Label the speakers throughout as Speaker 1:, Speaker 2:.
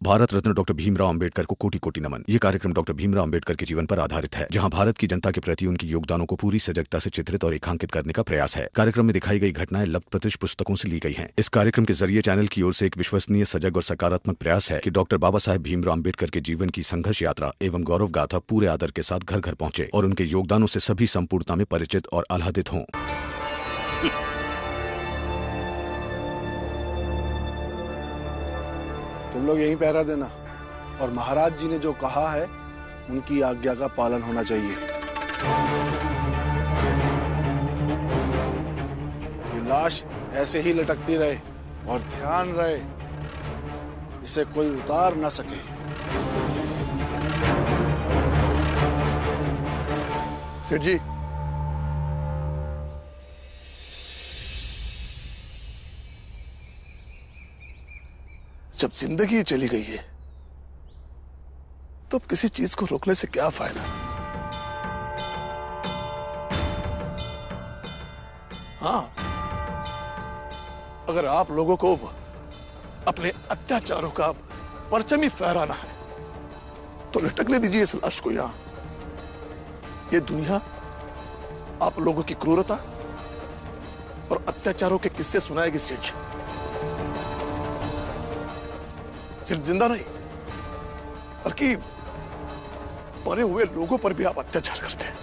Speaker 1: Bharat Ratna doctor Bhimrao Ambedkar को कोटि कोटि नमन। ये कार्यक्रम डॉक्टर भीमराव अंबेडकर के जीवन पर आधारित है, जहां भारत की जनता के प्रति उनके योगदानों को पूरी सजगता से चित्रित और रेखांकित करने का प्रयास है। कार्यक्रम में दिखाई गई घटनाएं लब्ध प्रतिष्ठ पुस्तकों से ली गई हैं। इस कार्यक्रम के जरिए चैनल की ओर से एक विश्वसनीय, सजग और सकारात्मक प्रयास है कि डॉक्टर बाबा साहेब भीमराव अंबेडकर के जीवन की संघर्ष यात्रा एवं गौरव गाथा पूरे आदर के साथ घर घर पहुंचे और उनके योगदानों से सभी संपूर्णता में परिचित और आह्लादित हों।
Speaker 2: तुम लोग यहीं पहरा देना और महाराज जी ने जो कहा है उनकी आज्ञा का पालन होना चाहिए। ये लाश ऐसे ही लटकती रहे और ध्यान रहे इसे कोई उतार ना सके।
Speaker 3: सेठ जी, जब जिंदगी चली गई है तो किसी चीज को रोकने से क्या फायदा। हाँ, अगर आप लोगों को अपने अत्याचारों का परचम ही फहराना है तो लटकने दीजिए इस लाश को। यहां ये दुनिया आप लोगों की क्रूरता और अत्याचारों के किस्से सुनाएगी सेठ जी। सिर्फ जिंदा नहीं बल्कि मरे हुए लोगों पर भी आप अत्याचार करते हैं।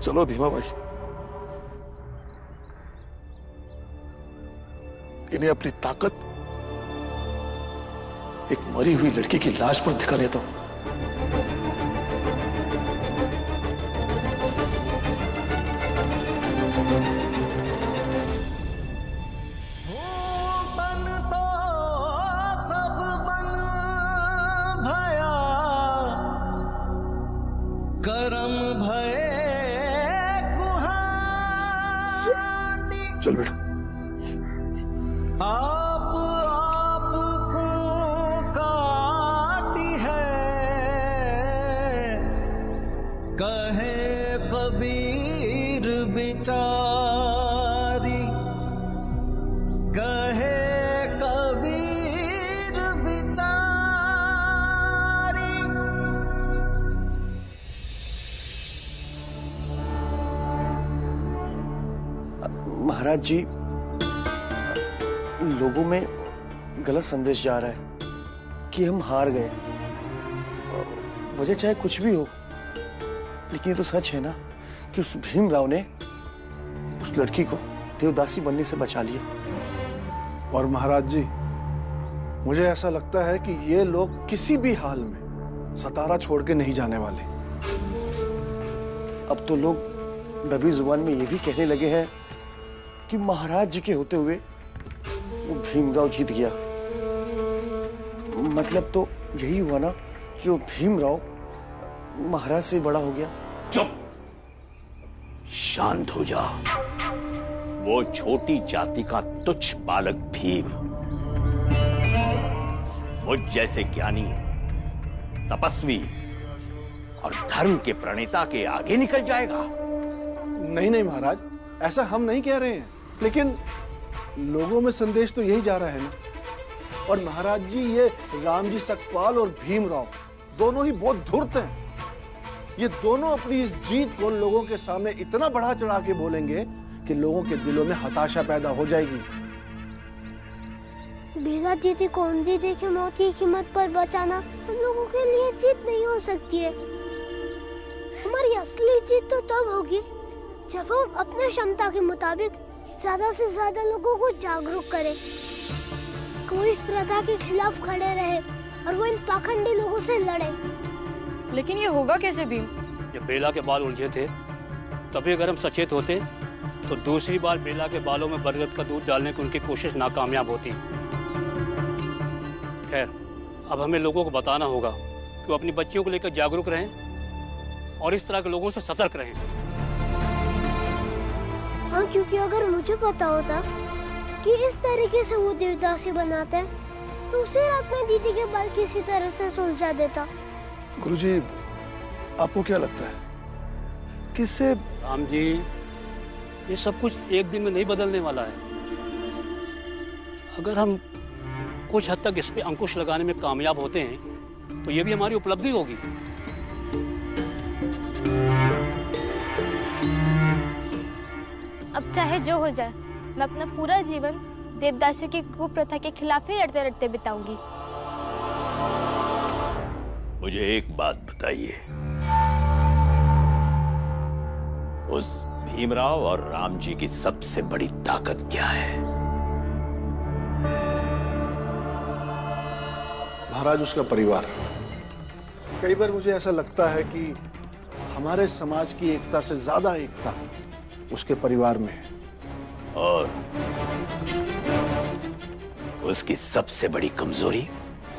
Speaker 3: चलो भीमा भाई, इन्हें अपनी ताकत एक मरी हुई लड़की की लाश पर दिखा लेता हूं। चल बेटा।
Speaker 4: आपको काटी है, कहे कबीर बिचारी, कहे कबीर बिचारी।
Speaker 5: महाराज जी, लोगों में गलत संदेश जा रहा है कि हम हार गए। वजह चाहे कुछ भी हो, लेकिन ये तो सच है ना कि उस भीमराव ने उस लड़की को देवदासी बनने से बचा लिया।
Speaker 2: और महाराज जी, मुझे ऐसा लगता है कि ये लोग किसी भी हाल में सतारा छोड़ के नहीं जाने वाले।
Speaker 5: अब तो लोग दबी जुबान में ये भी कहने लगे हैं कि महाराज जी के होते हुए वो भीमराव जीत गया। मतलब तो यही हुआ ना कि वो भीमराव महाराज से बड़ा हो गया।
Speaker 6: चुप, शांत हो जा। वो छोटी जाति का तुच्छ बालक भीम मुझ जैसे ज्ञानी, तपस्वी और धर्म के प्रणेता के आगे निकल जाएगा।
Speaker 2: नहीं नहीं महाराज, ऐसा हम नहीं कह रहे हैं, लेकिन लोगों में संदेश तो यही जा रहा है ना। और महाराज जी, ये रामजी सकपाल और भीमराव दोनों ही बहुत धूर्त हैं। ये दोनों अपनी इस जीत को लोगों के सामने इतना बढ़ा चढ़ा के बोलेंगे कि लोगों के दिलों में हताशा पैदा हो जाएगी।
Speaker 7: बेला दीदी को उनकी देखी मौत की कीमत पर बचाना हम लोगों के लिए जीत नहीं हो सकती है। हमारी असली जीत तो तब होगी जब हम अपने क्षमता के मुताबिक ज्यादा से ज्यादा लोगों को जागरूक करें, कोई इस प्रथा के खिलाफ खड़े रहे और वो इन पाखंडी लोगों से लड़े।
Speaker 8: लेकिन ये होगा कैसे भीम?
Speaker 9: जब बेला के बाल उलझे थे तभी अगर हम सचेत होते तो दूसरी बार बेला के बालों में बरगद का दूध डालने की उनकी कोशिश नाकामयाब होती। खैर, अब हमें लोगों को बताना होगा कि वो अपनी बच्चियों को लेकर जागरूक रहें और इस तरह के लोगों से सतर्क रहें।
Speaker 7: हाँ, क्योंकि अगर मुझे पता होता कि इस तरीके से वो देवदासी बनाते हैं तो उसी रात में दीदी के बाल किसी तरह से सुलझा देता।
Speaker 3: गुरुजी, आपको क्या लगता है कि इससे?
Speaker 9: राम जी, ये सब कुछ एक दिन में नहीं बदलने वाला है। अगर हम कुछ हद तक इस पे अंकुश लगाने में कामयाब होते हैं तो ये भी हमारी उपलब्धि होगी।
Speaker 10: अब चाहे जो हो जाए, मैं अपना पूरा जीवन देवदासियों की कुप्रथा के खिलाफ ही लड़ते लड़ते बिताऊंगी।
Speaker 6: मुझे एक बात बताइए, उस भीमराव और राम जी की सबसे बड़ी ताकत क्या है?
Speaker 2: महाराज, उसका परिवार। कई बार मुझे ऐसा लगता है कि हमारे समाज की एकता से ज्यादा एकता उसके परिवार में है।
Speaker 6: और उसकी सबसे बड़ी कमजोरी?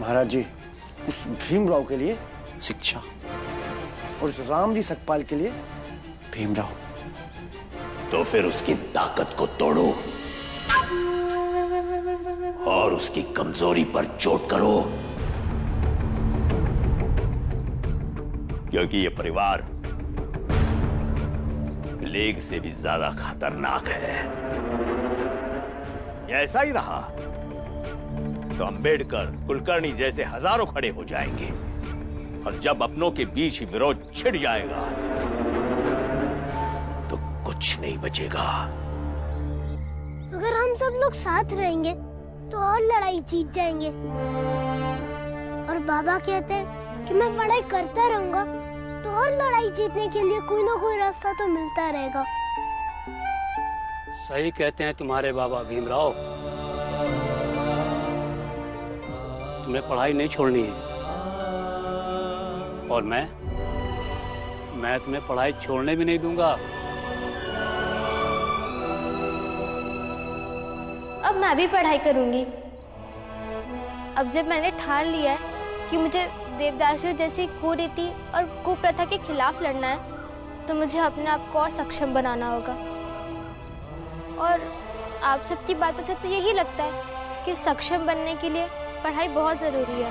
Speaker 5: महाराज जी, उस भीमराव के लिए शिक्षा और उस राम जी सकपाल के लिए भीमराव।
Speaker 6: तो फिर उसकी ताकत को तोड़ो और उसकी कमजोरी पर चोट करो, क्योंकि ये परिवार प्लेग से भी ज्यादा खतरनाक है। ये ऐसा ही रहा तो अंबेडकर, कुलकर्णी जैसे हजारों खड़े हो जाएंगे, और जब अपनों के बीच ही विरोध छिड़ जाएगा तो कुछ नहीं बचेगा।
Speaker 7: अगर हम सब लोग साथ रहेंगे तो और लड़ाई जीत जाएंगे। और बाबा कहते हैं कि मैं पढ़ाई करता रहूंगा तो और लड़ाई जीतने के लिए कोई ना कोई रास्ता तो मिलता रहेगा।
Speaker 9: सही कहते हैं तुम्हारे बाबा भीमराव, तुम्हें पढ़ाई नहीं छोड़नी है, और मैं तुम्हें पढ़ाई छोड़ने भी नहीं दूंगा।
Speaker 10: अब मैं भी पढ़ाई करूंगी। अब जब मैंने ठान लिया है कि मुझे देवदासियों जैसी कुरीति और कुप्रथा के खिलाफ लड़ना है, तो मुझे अपने आप को और सक्षम बनाना होगा। और आप सबकी बातों से तो यही लगता है कि सक्षम बनने के लिए पढ़ाई बहुत जरूरी है।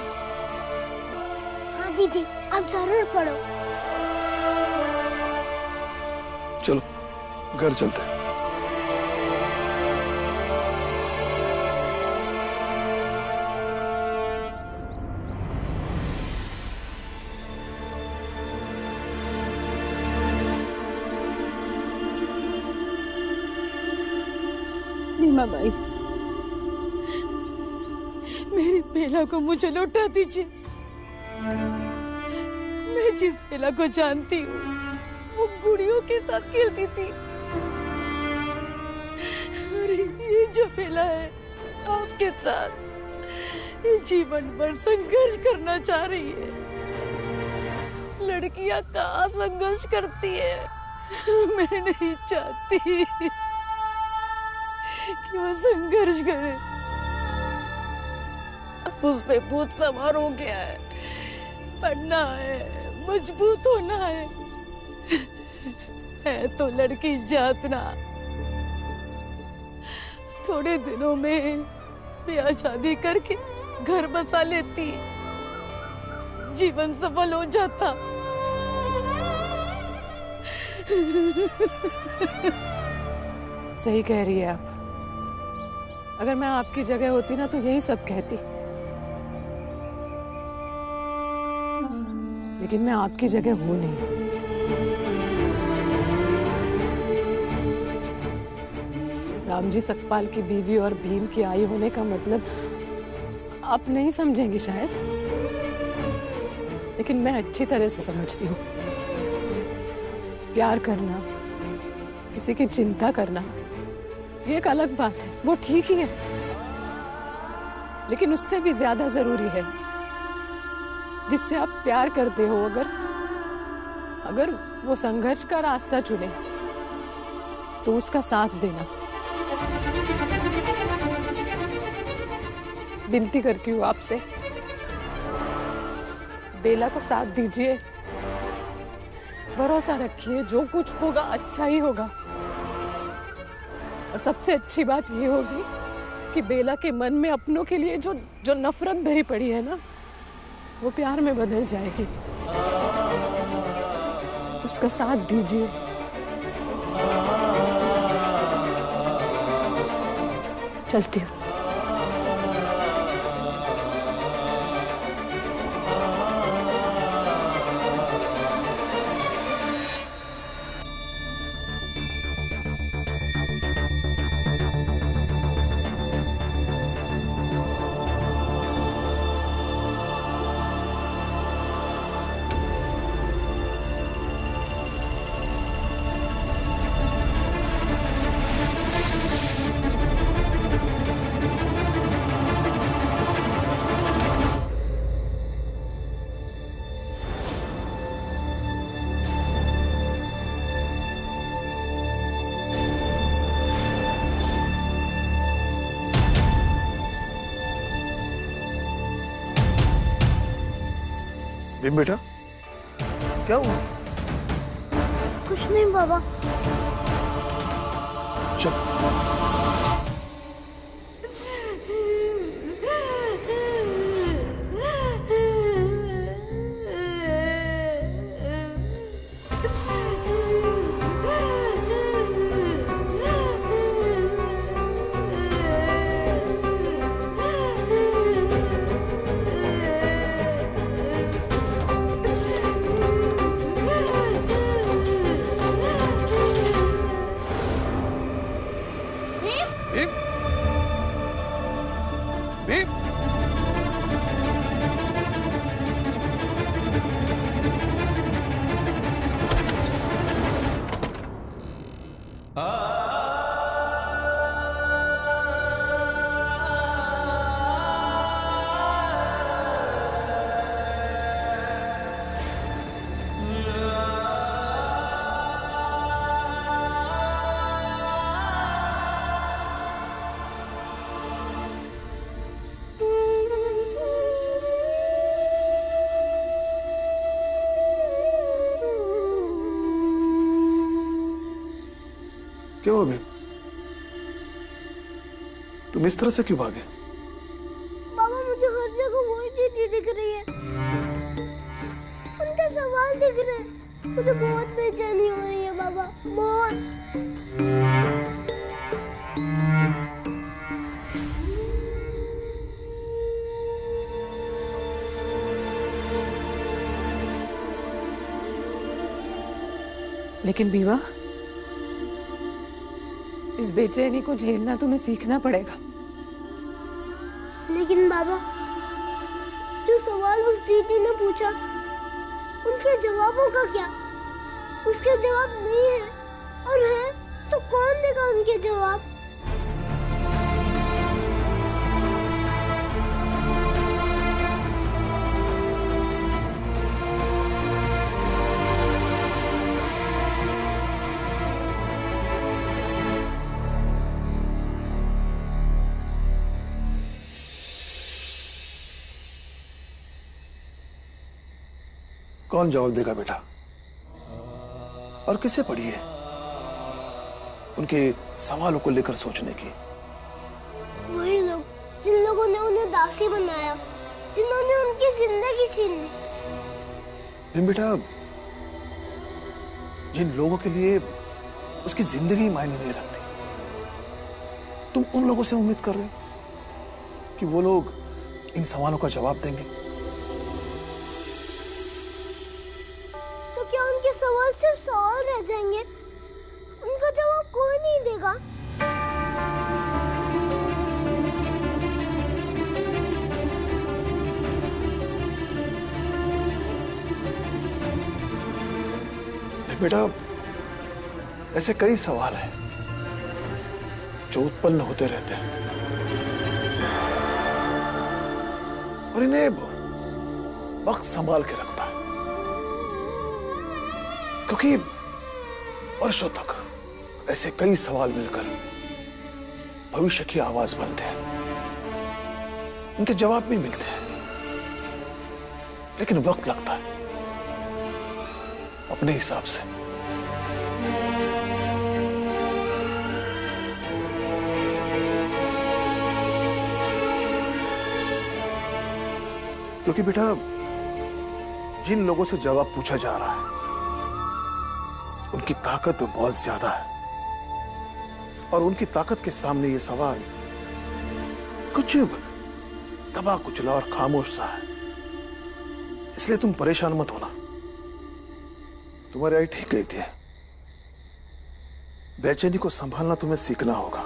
Speaker 7: हाँ दीदी, आप जरूर पढ़ो।
Speaker 3: चलो घर चलते हैं।
Speaker 11: नीमा बाई, मेरी बेला को मुझे लौटा दीजिए। मैं जिस बेला को जानती हूँ वो गुड़ियों के साथ खेलती थी, और ये जो बेला है आपके साथ ये जीवन भर संघर्ष करना चाह रही है। लड़कियां कहाँ संघर्ष करती है? मैं नहीं चाहती कि वो संघर्ष करे। अब उस पे भूत सवार हो गया है। पढ़ना है, मजबूत होना है तो लड़की जातना। थोड़े दिनों में ब्याह शादी करके घर बसा लेती, जीवन सफल हो जाता।
Speaker 12: सही कह रही है आप। अगर मैं आपकी जगह होती ना तो यही सब कहती, लेकिन मैं आपकी जगह हूं नहीं। राम जी सकपाल की बीवी और भीम की आई होने का मतलब आप नहीं समझेंगे शायद, लेकिन मैं अच्छी तरह से समझती हूँ। प्यार करना, किसी की चिंता करना, ये एक अलग बात है, वो ठीक ही है, लेकिन उससे भी ज्यादा जरूरी है जिससे आप प्यार करते हो अगर वो संघर्ष का रास्ता चुने तो उसका साथ देना। विनती करती हूँ आपसे, बेला का साथ दीजिए, भरोसा रखिए, जो कुछ होगा अच्छा ही होगा। और सबसे अच्छी बात ये होगी कि बेला के मन में अपनों के लिए जो नफरत भरी पड़ी है ना, वो प्यार में बदल जाएगी। उसका साथ दीजिए। चलती हूँ।
Speaker 3: भीम बेटा, क्या हुआ?
Speaker 7: कुछ नहीं बाबा।
Speaker 3: चल। क्यों अभी? तुम इस तरह से क्यों भागे?
Speaker 7: बाबा मुझे हर जगह वही चीजें दिख रही है, उनके सवाल दिख रहे हैं। मुझे बहुत बेचैनी हो रही है बाबा, बहुत।
Speaker 12: लेकिन बीवा, इस बेचैनी को झेलना तुम्हें सीखना पड़ेगा।
Speaker 7: लेकिन बाबा, जो सवाल उस दीदी ने पूछा, उनके जवाबों का क्या? उसके जवाब नहीं है, और है तो कौन देगा उनके जवाब?
Speaker 3: कौन जवाब देगा बेटा? और किसे पड़ी है उनके सवालों को लेकर सोचने की?
Speaker 7: वही लोग जिन लोगों ने उन्हें दासी बनाया, जिन्होंने उनकी जिंदगी छीन ली।
Speaker 3: भीम बेटा, जिन लोगों के लिए उसकी जिंदगी मायने नहीं रखती, तुम उन लोगों से उम्मीद कर रहे हो कि वो लोग इन सवालों का जवाब देंगे?
Speaker 7: उनके सवाल सिर्फ सवाल रह जाएंगे, उनका जवाब कोई नहीं देगा।
Speaker 3: बेटा, ऐसे कई सवाल हैं जो उत्पन्न होते रहते हैं और इन्हें वक्त संभाल के रखता है, क्योंकि वर्षों तक ऐसे कई सवाल मिलकर भविष्य की आवाज बनते हैं। इनके जवाब भी मिलते हैं, लेकिन वक्त लगता है अपने हिसाब से। क्योंकि बेटा, जिन लोगों से जवाब पूछा जा रहा है उनकी ताकत बहुत ज्यादा है, और उनकी ताकत के सामने ये सवाल कुछ दबा कुचला और खामोश सा है। इसलिए तुम परेशान मत होना, तुम्हारी आई ठीक गई थी। बेचैनी को संभालना तुम्हें सीखना होगा।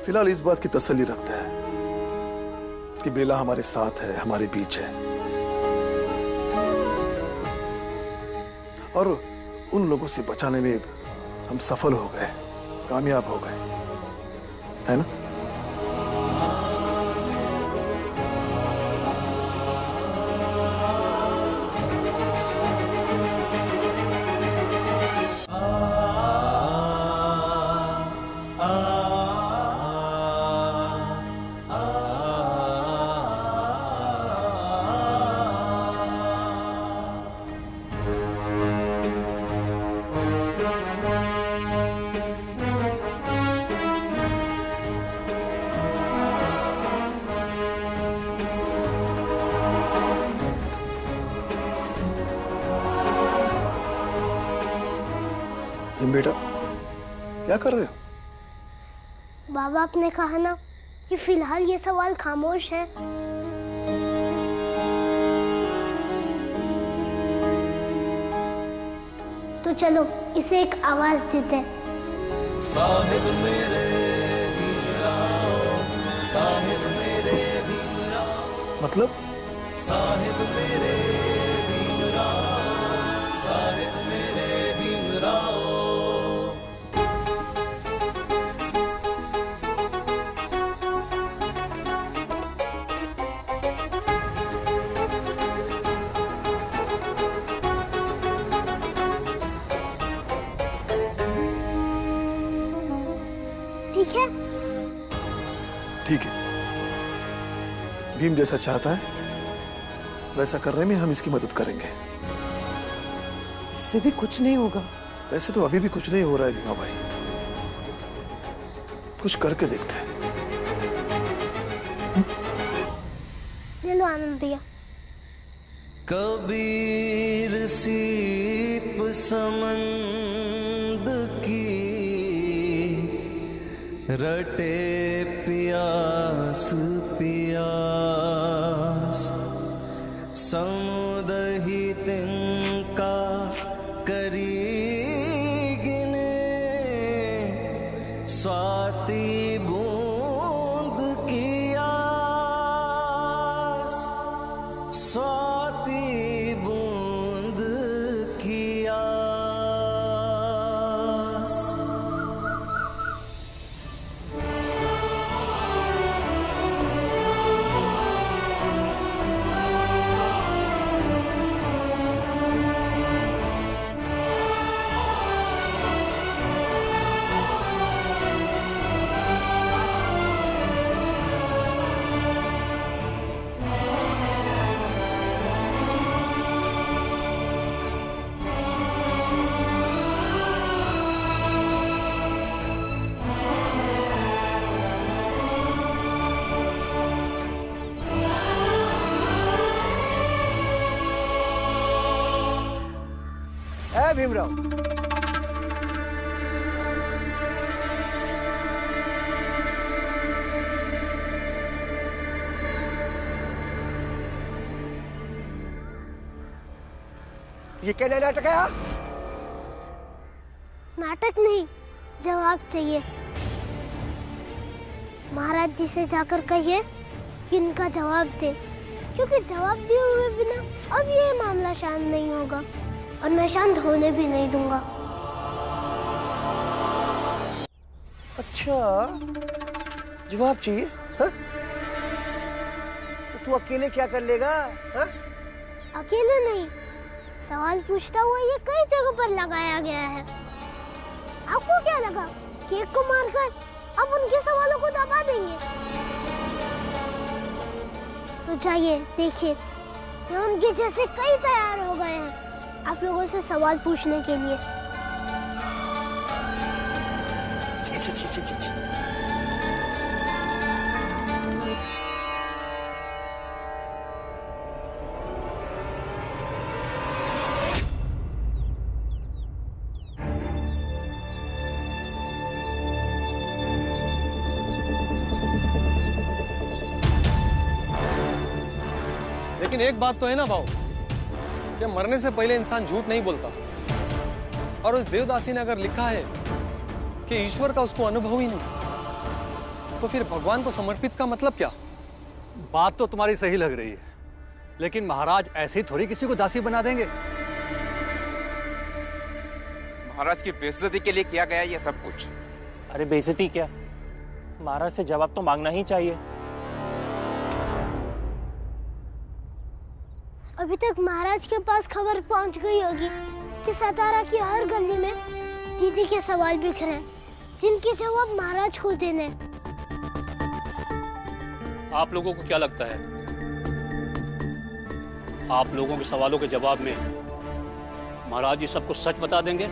Speaker 3: फिलहाल इस बात की तसल्ली रखते हैं कि बेला हमारे साथ है, हमारे बीच है, और उन लोगों से बचाने में हम सफल हो गए, कामयाब हो गए, है ना? भीम बेटा, क्या कर रहे हो?
Speaker 7: बाबा आपने कहा ना कि फिलहाल ये सवाल खामोश है। तो चलो इसे एक आवाज देते हैं।
Speaker 4: साहिब मेरे भीमराव, साहिब मेरे भीमराव,
Speaker 3: मतलब?
Speaker 4: साहिब मेरे भीमराव, साहिब मेरे भीमराव।
Speaker 7: ठीक है?
Speaker 3: ठीक है, भीम जैसा चाहता है वैसा करने में हम इसकी मदद करेंगे।
Speaker 12: इससे भी कुछ नहीं होगा।
Speaker 3: वैसे तो अभी भी कुछ नहीं हो रहा है भीमा भाई, कुछ करके देखते हैं।
Speaker 7: ले लो आनंद भैया।
Speaker 4: कबीर सीप समंद की रटे प्यास प्यास, समुदहि तिनका करी गिने, स्वाति बूंद की आस, स्वाति बूंद की आस।
Speaker 5: है भीमराव, ये क्या नया नाटक है?
Speaker 7: नाटक नहीं, जवाब चाहिए। महाराज जी से जाकर कहिए कि इनका जवाब दे, क्योंकि जवाब दिए हुए बिना अब ये मामला शांत नहीं होगा और मैं शांत होने भी नहीं दूंगा।
Speaker 5: अच्छा, जवाब चाहिए? हाँ? तो तू अकेले क्या कर लेगा? हाँ?
Speaker 7: अकेले नहीं, सवाल पूछता हुआ ये कई जगह पर लगाया गया है। आपको क्या लगा केक को मारकर अब उनके सवालों को दबा देंगे? तो जाइए देखिए, ये उनके जैसे कई तैयार हो गए हैं आप लोगों से सवाल पूछने के लिए।
Speaker 5: छी छी छी छी छी।
Speaker 13: लेकिन एक बात तो है ना भाऊ, कि मरने से पहले इंसान झूठ नहीं बोलता। और उस देवदासी ने अगर लिखा है कि ईश्वर का उसको अनुभव ही नहीं, तो फिर भगवान को समर्पित का मतलब क्या?
Speaker 14: बात तो तुम्हारी सही लग रही है, लेकिन महाराज ऐसे ही थोड़ी किसी को दासी बना देंगे।
Speaker 15: महाराज की बेइज्जती के लिए किया गया ये सब कुछ।
Speaker 16: अरे बेइज्जती क्या, महाराज से जवाब तो मांगना ही चाहिए।
Speaker 7: अभी तक महाराज के पास खबर पहुंच गई होगी कि सतारा की हर गली में दीदी के सवाल बिखरे हैं, जिनके जवाब महाराज को देने।
Speaker 9: आप लोगों को क्या लगता है, आप लोगों के सवालों के जवाब में महाराज जी सबको सच बता देंगे?